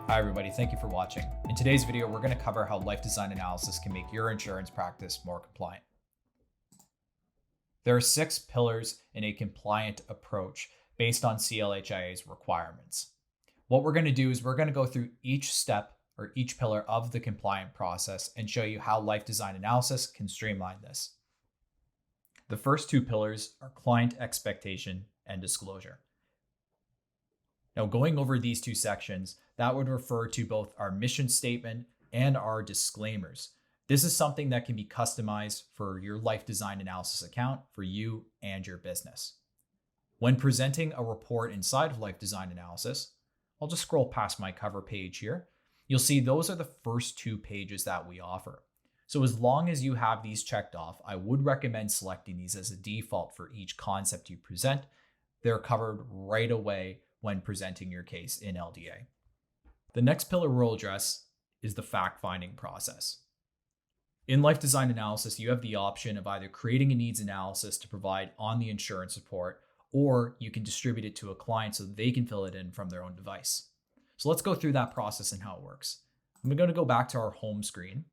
Hi everybody, thank you for watching. In today's video, we're going to cover how life design analysis can make your insurance practice more compliant. There are 6 pillars in a compliant approach based on CLHIA's requirements. What we're going to do is we're going to go through each step or each pillar of the compliant process and show you how life design analysis can streamline this. The first 2 pillars are client expectation and disclosure. Now, going over these 2 sections, that would refer to both our mission statement and our disclaimers. This is something that can be customized for your life design analysis account for you and your business. When presenting a report inside of life design analysis, I'll just scroll past my cover page here. You'll see those are the first 2 pages that we offer. So as long as you have these checked off, I would recommend selecting these as a default for each concept you present. They're covered right away when presenting your case in LDA. The next pillar we'll address is the fact-finding process. In life design analysis, you have the option of either creating a needs analysis to provide on the insurance report, or you can distribute it to a client so they can fill it in from their own device. So let's go through that process and how it works. I'm going to go back to our home screen,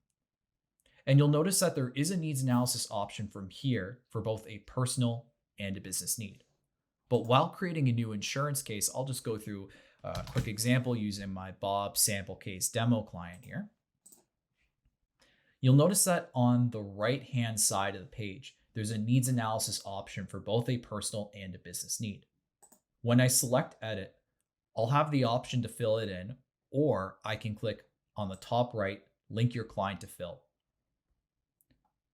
and you'll notice that there is a needs analysis option from here for both a personal and a business need. But while creating a new insurance case, I'll just go through a quick example using my Bob sample case demo client here. You'll notice that on the right-hand side of the page, there's a needs analysis option for both a personal and a business need. When I select edit, I'll have the option to fill it in, or I can click on the top right, link your client to fill.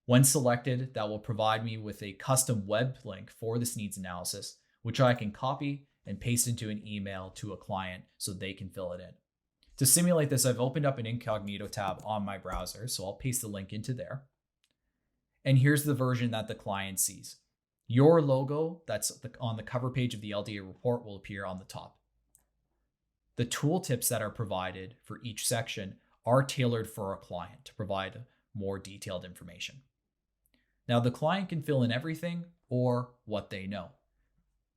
When selected, that will provide me with a custom web link for this needs analysis, which I can copy and paste into an email to a client so they can fill it in. To simulate this, I've opened up an incognito tab on my browser, so I'll paste the link into there. And here's the version that the client sees. Your logo that's on the cover page of the LDA report will appear on the top. The tooltips that are provided for each section are tailored for a client to provide more detailed information. Now, the client can fill in everything or what they know.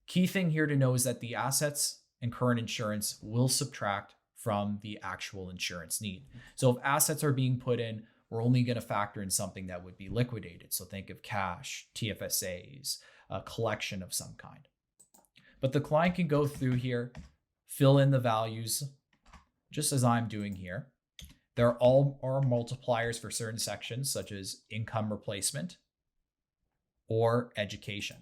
Key thing here to know is that the assets and current insurance will subtract from the actual insurance need. So if assets are being put in, we're only going to factor in something that would be liquidated. So think of cash, TFSAs, a collection of some kind. But the client can go through here, fill in the values, just as I'm doing here. There are multipliers for certain sections, such as income replacement or education.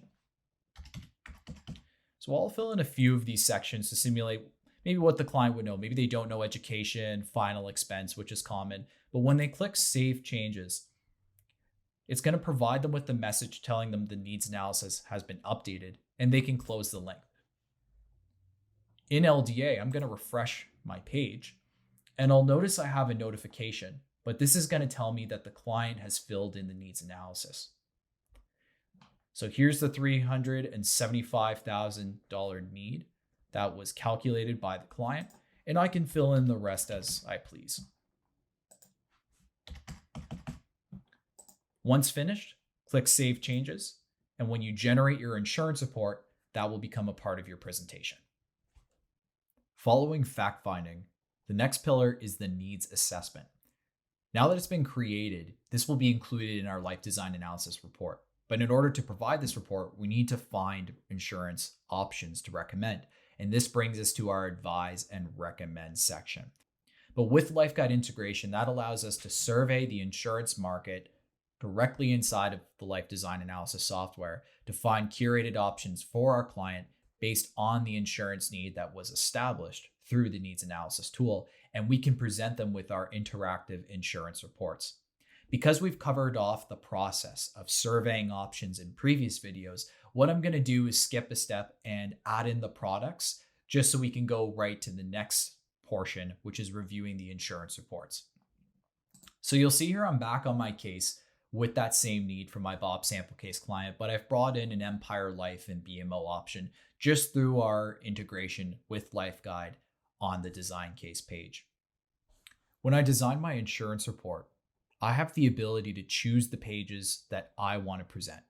So I'll fill in a few of these sections to simulate maybe what the client would know. Maybe they don't know education, final expense, which is common. But when they click Save Changes, it's going to provide them with the message telling them the needs analysis has been updated, and they can close the link. In LDA, I'm going to refresh my page, and I'll notice I have a notification, but this is going to tell me that the client has filled in the needs analysis. So here's the $375,000 need that was calculated by the client, and I can fill in the rest as I please. Once finished, click Save Changes, and when you generate your insurance report, that will become a part of your presentation. Following fact-finding, the next pillar is the needs assessment. Now that it's been created, this will be included in our life design analysis report. But in order to provide this report, we need to find insurance options to recommend. And this brings us to our advise and recommend section. But with LifeGuide integration, that allows us to survey the insurance market directly inside of the life design analysis software to find curated options for our client based on the insurance need that was established through the needs analysis tool. And we can present them with our interactive insurance reports. Because we've covered off the process of surveying options in previous videos, what I'm going to do is skip a step and add in the products just so we can go right to the next portion, which is reviewing the insurance reports. So you'll see here I'm back on my case with that same need for my Bob sample case client, but I've brought in an Empire Life and BMO option just through our integration with LifeGuide on the design case page. When I design my insurance report, I have the ability to choose the pages that I want to present.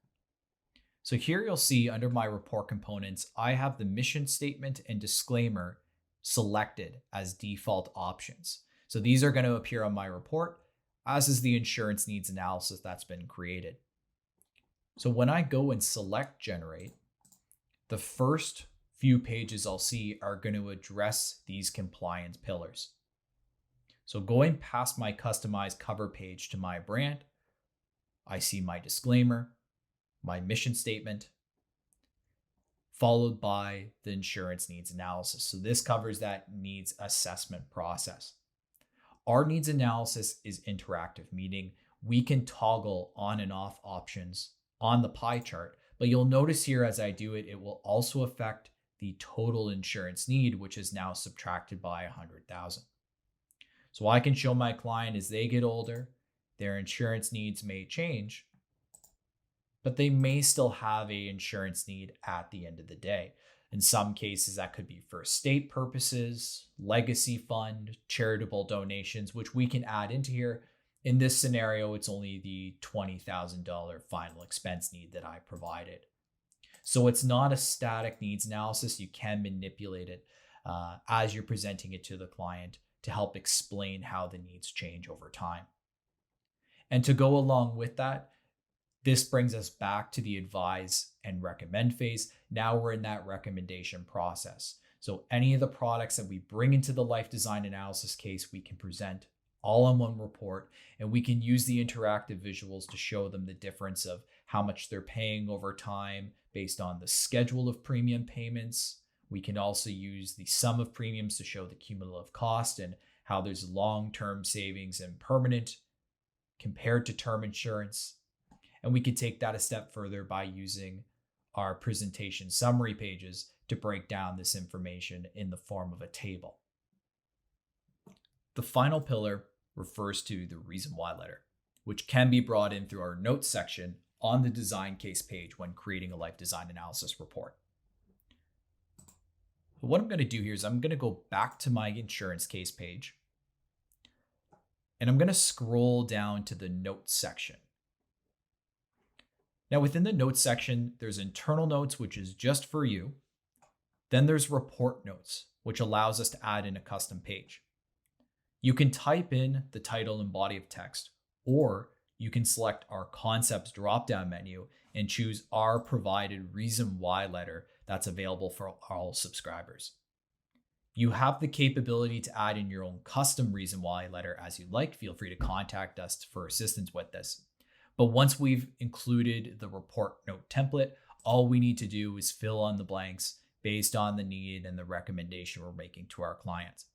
So here you'll see under my report components, I have the mission statement and disclaimer selected as default options. So these are going to appear on my report, as is the insurance needs analysis that's been created. So when I go and select generate, the first few pages I'll see are going to address these compliance pillars. So going past my customized cover page to my brand, I see my disclaimer, my mission statement, followed by the insurance needs analysis. So this covers that needs assessment process. Our needs analysis is interactive, meaning we can toggle on and off options on the pie chart, but you'll notice here as I do it, it will also affect the total insurance need, which is now subtracted by 100,000. So I can show my client as they get older, their insurance needs may change, but they may still have a insurance need at the end of the day. In some cases, that could be for estate purposes, legacy fund, charitable donations, which we can add into here. In this scenario, it's only the $20,000 final expense need that I provided. So it's not a static needs analysis. You can manipulate it as you're presenting it to the client to help explain how the needs change over time. And to go along with that, this brings us back to the advise and recommend phase. Now we're in that recommendation process. So any of the products that we bring into the life design analysis case, we can present all in one report, and we can use the interactive visuals to show them the difference of how much they're paying over time based on the schedule of premium payments. We can also use the sum of premiums to show the cumulative cost and how there's long-term savings and permanent compared to term insurance. And we could take that a step further by using our presentation summary pages to break down this information in the form of a table. The final pillar refers to the reason why letter, which can be brought in through our notes section on the design case page when creating a life design analysis report. But what I'm going to do here is I'm going to go back to my insurance case page, and I'm going to scroll down to the notes section. Now within the notes section, there's internal notes, which is just for you. Then there's report notes, which allows us to add in a custom page. You can type in the title and body of text, or you can select our concepts drop-down menu and choose our provided reason why letter that's available for all subscribers. You have the capability to add in your own custom reason why letter as you like. Feel free to contact us for assistance with this. But once we've included the report note template, all we need to do is fill in the blanks based on the need and the recommendation we're making to our clients.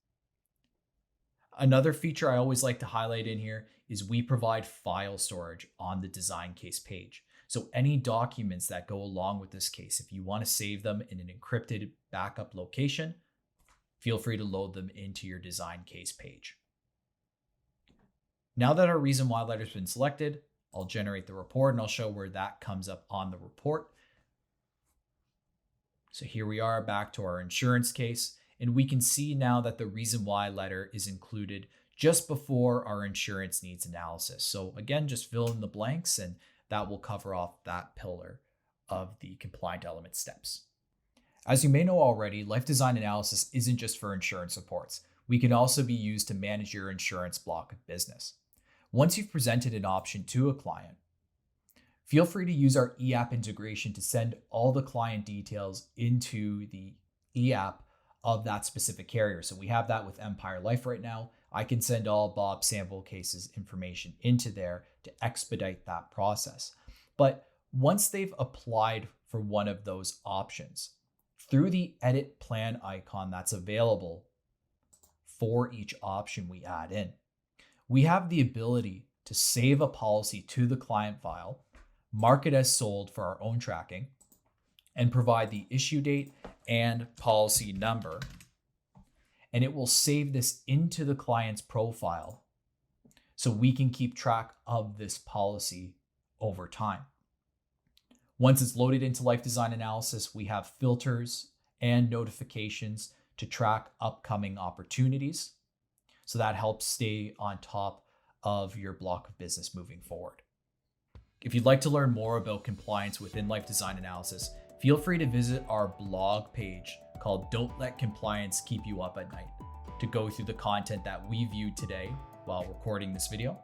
Another feature I always like to highlight in here is we provide file storage on the design case page. So any documents that go along with this case, if you want to save them in an encrypted backup location, feel free to load them into your design case page. Now that our reason why letter has been selected, I'll generate the report and I'll show where that comes up on the report. So here we are back to our insurance case, and we can see now that the reason why letter is included just before our insurance needs analysis. So again, just fill in the blanks and that will cover off that pillar of the compliant element steps. As you may know already, life design analysis isn't just for insurance reports. We can also be used to manage your insurance block of business. Once you've presented an option to a client, feel free to use our eApp integration to send all the client details into the eApp of that specific carrier. So we have that with Empire Life right now. I can send all Bob sample cases information into there to expedite that process. But once they've applied for one of those options, through the edit plan icon that's available for each option we add in, we have the ability to save a policy to the client file, mark it as sold for our own tracking, and provide the issue date and policy number. And it will save this into the client's profile so we can keep track of this policy over time. Once it's loaded into Life Design Analysis, we have filters and notifications to track upcoming opportunities. So that helps stay on top of your block of business moving forward. If you'd like to learn more about compliance within Life Design Analysis, feel free to visit our blog page called Don't Let Compliance Keep You Up at Night to go through the content that we viewed today while recording this video.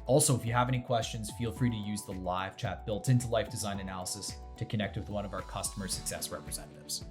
Also, if you have any questions, feel free to use the live chat built into Life Design Analysis to connect with one of our customer success representatives.